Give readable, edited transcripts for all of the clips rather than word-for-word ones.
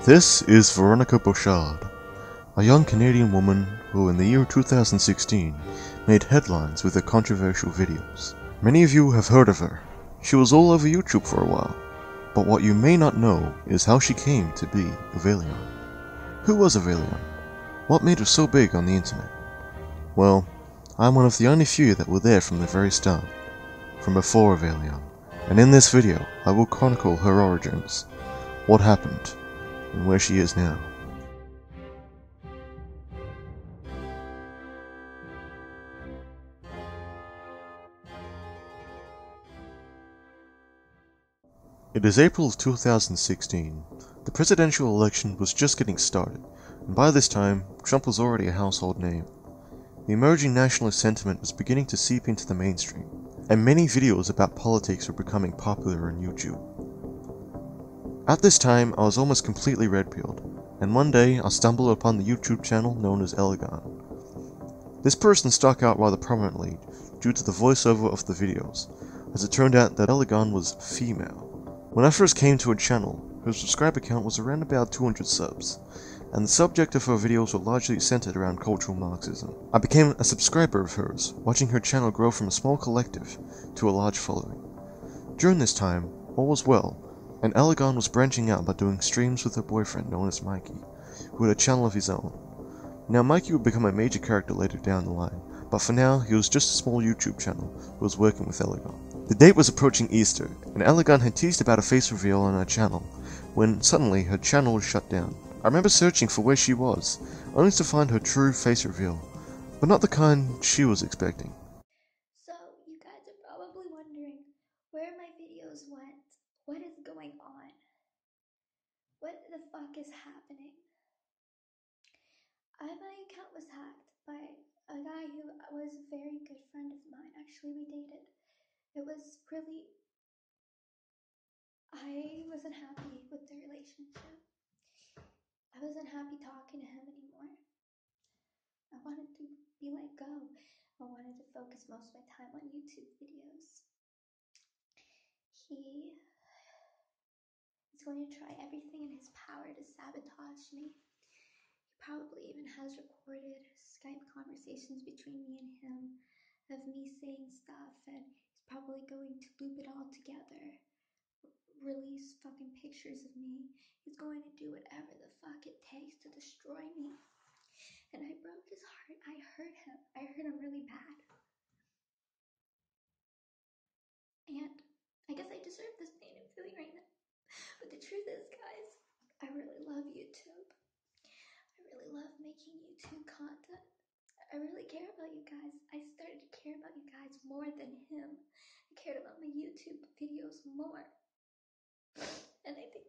This is Veronica Bouchard, a young Canadian woman who in the year 2016 made headlines with her controversial videos. Many of you have heard of her. She was all over YouTube for a while, but what you may not know is how she came to be Evalion. Who was Evalion? What made her so big on the internet? Well, I'm one of the only few that were there from the very start, from before Evalion, and in this video I will chronicle her origins, what happened, and where she is now. It is April of 2016. The presidential election was just getting started, and by this time, Trump was already a household name. The emerging nationalist sentiment was beginning to seep into the mainstream, and many videos about politics were becoming popular on YouTube. At this time, I was almost completely red-pilled, and one day I stumbled upon the YouTube channel known as Evalion. This person stuck out rather prominently due to the voiceover of the videos, as it turned out that Evalion was female. When I first came to her channel, her subscriber count was around about 200 subs, and the subject of her videos were largely centered around cultural Marxism. I became a subscriber of hers, watching her channel grow from a small collective to a large following. During this time, all was well, and Evalion was branching out by doing streams with her boyfriend known as Mikey, who had a channel of his own. Now Mikey would become a major character later down the line, but for now he was just a small YouTube channel who was working with Evalion. The date was approaching Easter, and Evalion had teased about a face reveal on her channel, when suddenly her channel was shut down. I remember searching for where she was, only to find her true face reveal, but not the kind she was expecting. So, you guys are probably wondering where my videos went. What is going on? What the fuck is happening? My account was hacked by a guy who was a very good friend of mine. Actually, we dated. It was really... I wasn't happy with the relationship. I wasn't happy talking to him anymore. I wanted to be let go. I wanted to focus most of my time on YouTube videos. He is going to try everything in his power to sabotage me. He probably even has recorded Skype conversations between me and him of me saying stuff, and he's probably going to loop it all together, release fucking pictures of me. He's going to do whatever the fuck it takes to destroy me. And I broke his heart. I hurt him. I hurt him really bad. And I guess I deserve this pain I'm feeling right now. But the truth is, guys, I really love YouTube. I really love making YouTube content. I really care about you guys. I started to care about you guys more than him. I cared about my YouTube videos more. And I think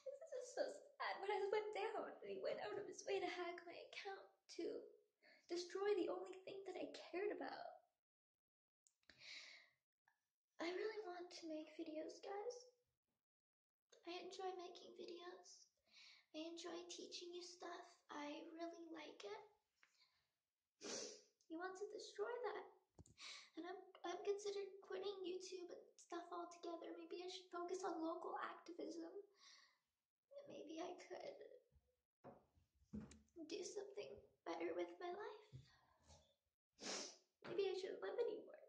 this is so sad. When I went down, and he went out of his way to hack my account to destroy the only thing that I cared about. I really want to make videos, guys. I enjoy making videos. I enjoy teaching you stuff. I really like it. He wants to destroy that. And I'm considered quitting YouTube and stuff altogether. Maybe I should focus on local activism. Maybe I could do something better with my life. Maybe I shouldn't live anymore.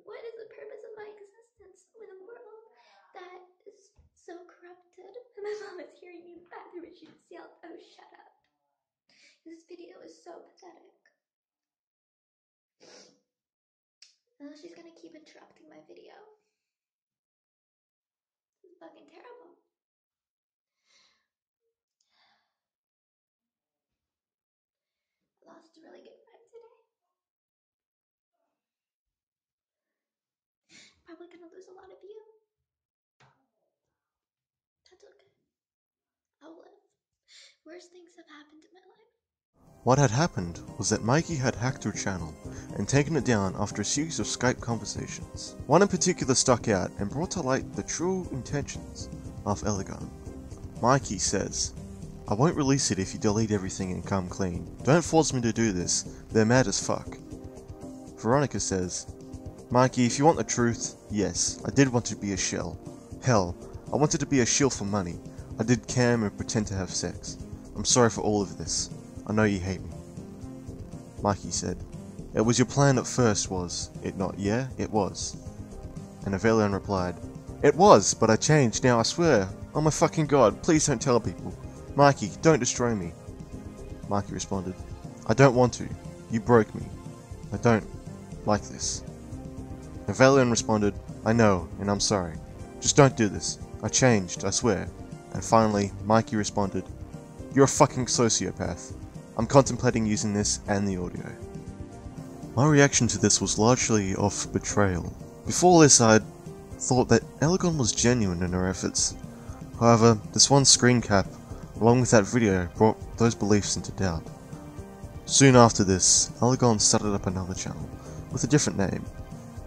What is the purpose of my existence with a world that is so corrupted? And my mom is hearing me in the bathroom and she just yelled, "Oh, shut up." This video is so pathetic. She's gonna keep interrupting my video. This is fucking terrible. I lost a really good friend today. Probably gonna lose a lot of you. That's okay. I'll live. Worse things have happened in my life. What had happened was that Mikey had hacked her channel and taken it down after a series of Skype conversations. One in particular stuck out and brought to light the true intentions of Evalion. Mikey says, "I won't release it if you delete everything and come clean. Don't force me to do this, they're mad as fuck." Veronica says, "Mikey, if you want the truth, yes, I did want to be a shell. Hell, I wanted to be a shill for money. I I did cam and pretend to have sex. I'm sorry for all of this. I know you hate me. Mikey said, "It was your plan at first, was it not? Yeah, it was." And Evalion replied, "It was, but I changed now, I swear. Oh my fucking god, please don't tell people. Mikey, don't destroy me." Mikey responded, "I don't want to. You broke me. I don't like this." Evalion responded, "I know, and I'm sorry. Just don't do this. I changed, I swear." And finally, Mikey responded, "You're a fucking sociopath. I'm contemplating using this and the audio." My reaction to this was largely of betrayal. Before this, I'd thought that Elegon was genuine in her efforts. However, this one screen cap, along with that video, brought those beliefs into doubt. Soon after this, Elegon started up another channel, with a different name.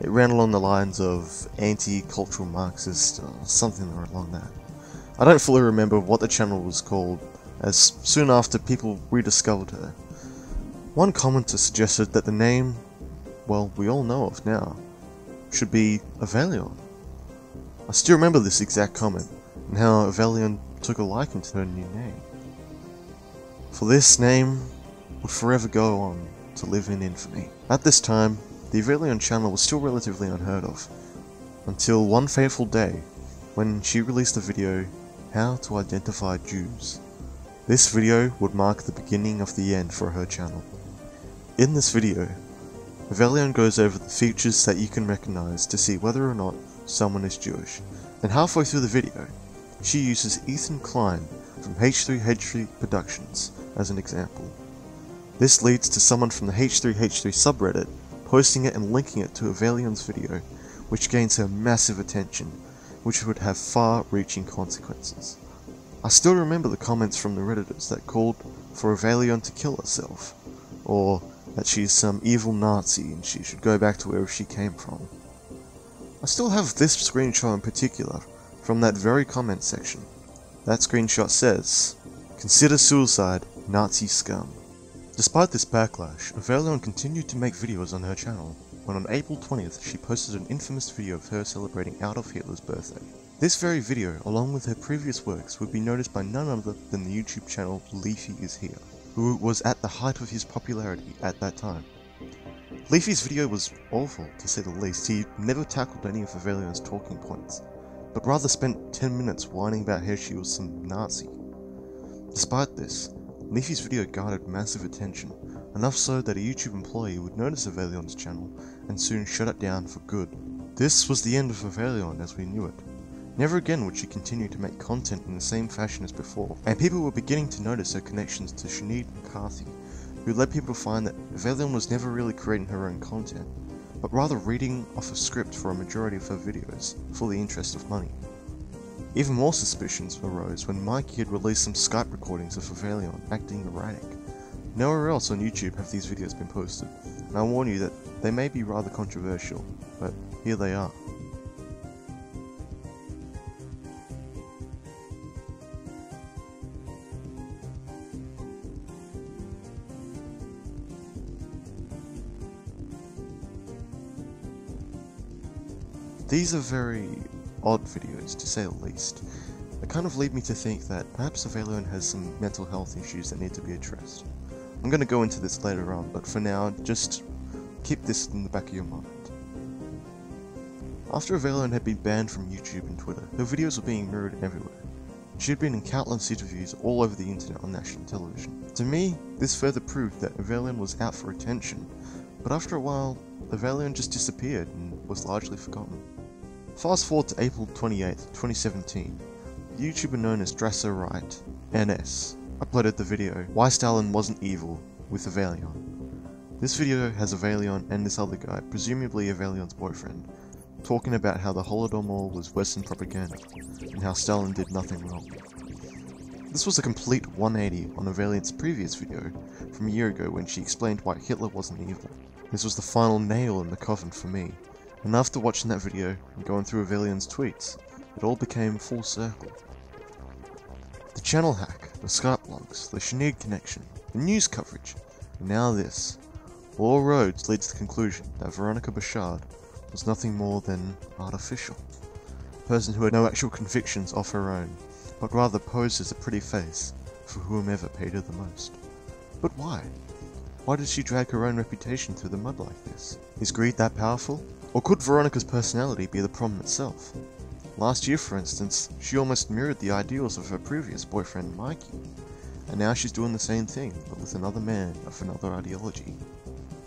It ran along the lines of anti-cultural Marxist, or something along that. I don't fully remember what the channel was called, as soon after people rediscovered her. One commenter suggested that the name, well, we all know of now, should be Evalion. I still remember this exact comment, and how Evalion took a liking to her new name. For this name would forever go on to live in infamy. At this time, the Evalion channel was still relatively unheard of, until one fateful day, when she released a video, How to Identify Jews. This video would mark the beginning of the end for her channel. In this video, Evalion goes over the features that you can recognize to see whether or not someone is Jewish. Then halfway through the video, she uses Ethan Klein from H3H3 Productions as an example. This leads to someone from the H3H3 subreddit posting it and linking it to Evalion's video, which gains her massive attention, which would have far-reaching consequences. I still remember the comments from the redditors that called for Evalion to kill herself, or that she's some evil Nazi and she should go back to wherever she came from. I still have this screenshot in particular from that very comment section. That screenshot says, "Consider suicide, Nazi scum." Despite this backlash, Evalion continued to make videos on her channel, when on April 20th she posted an infamous video of her celebrating Adolf Hitler's birthday. This very video, along with her previous works, would be noticed by none other than the YouTube channel Leafy Is Here, who was at the height of his popularity at that time. Leafy's video was awful, to say the least. He never tackled any of Evalion's talking points, but rather spent 10 minutes whining about how she was some Nazi. Despite this, Leafy's video garnered massive attention, enough so that a YouTube employee would notice Evalion's channel and soon shut it down for good. This was the end of Evalion as we knew it. Never again would she continue to make content in the same fashion as before, and people were beginning to notice her connections to Sinead McCarthy, who led people to find that Evalion was never really creating her own content, but rather reading off a script for a majority of her videos, for the interest of money. Even more suspicions arose when Mikey had released some Skype recordings of Evalion acting erratic. Nowhere else on YouTube have these videos been posted, and I warn you that they may be rather controversial, but here they are. These are very odd videos, to say the least. They kind of lead me to think that perhaps Evalion has some mental health issues that need to be addressed. I'm going to go into this later on, but for now, just keep this in the back of your mind. After Evalion had been banned from YouTube and Twitter, her videos were being mirrored everywhere. She had been in countless interviews all over the internet on national television. To me, this further proved that Evalion was out for attention, but after a while, Evalion just disappeared and was largely forgotten. Fast forward to April 28, 2017, the YouTuber known as Dresser Wright, NS, uploaded the video, Why Stalin Wasn't Evil, with Evalion. This video has Evalion and this other guy, presumably Evalion's boyfriend, talking about how the Holodomor was Western propaganda, and how Stalin did nothing wrong. This was a complete 180 on Evalion's previous video from a year ago when she explained why Hitler wasn't evil. This was the final nail in the coffin for me, and after watching that video and going through Evalion's tweets, it all became full circle. The channel hack, the Skype logs, the Sinead connection, the news coverage, and now this. All roads lead to the conclusion that Veronica Bashard was nothing more than artificial. A person who had no actual convictions of her own, but rather posed as a pretty face for whomever paid her the most. But why? Why did she drag her own reputation through the mud like this? Is greed that powerful? Or could Veronica's personality be the problem itself? Last year, for instance, she almost mirrored the ideals of her previous boyfriend, Mikey, and now she's doing the same thing, but with another man of another ideology.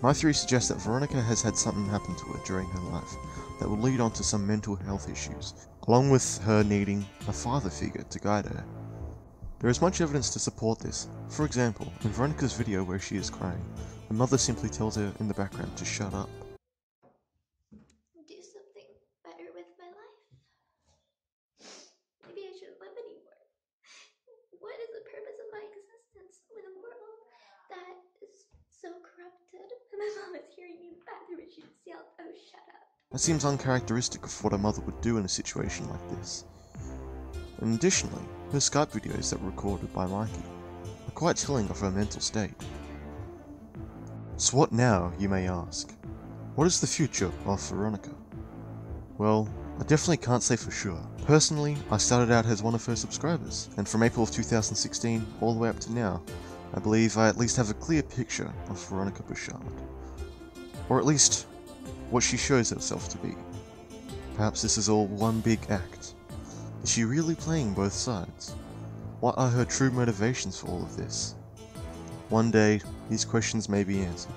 My theory suggests that Veronica has had something happen to her during her life that will lead on to some mental health issues, along with her needing a father figure to guide her. There is much evidence to support this. For example, in Veronica's video where she is crying, her mother simply tells her in the background to shut up. Do something better with my life. Maybe I shouldn't live anymore. What is the purpose of my existence with a world that is so corrupted? My mom is hearing me in the bathroom and she just yelled, "Oh, shut up." That seems uncharacteristic of what a mother would do in a situation like this. And additionally, her Skype videos that were recorded by Mikey are quite telling of her mental state. So what now, you may ask? What is the future of Veronica? Well, I definitely can't say for sure. Personally, I started out as one of her subscribers, and from April of 2016 all the way up to now, I believe I at least have a clear picture of Veronica Bouchard. Or at least, what she shows herself to be. Perhaps this is all one big act. Is she really playing both sides? What are her true motivations for all of this? One day, these questions may be answered,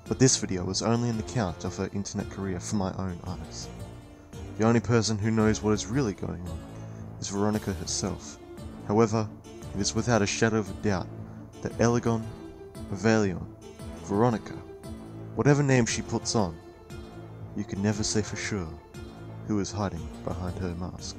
but this video was only an account of her internet career from my own eyes. The only person who knows what is really going on is Veronica herself. However, it is without a shadow of a doubt that Evalion, Veronica, whatever name she puts on, you can never say for sure who is hiding behind her mask.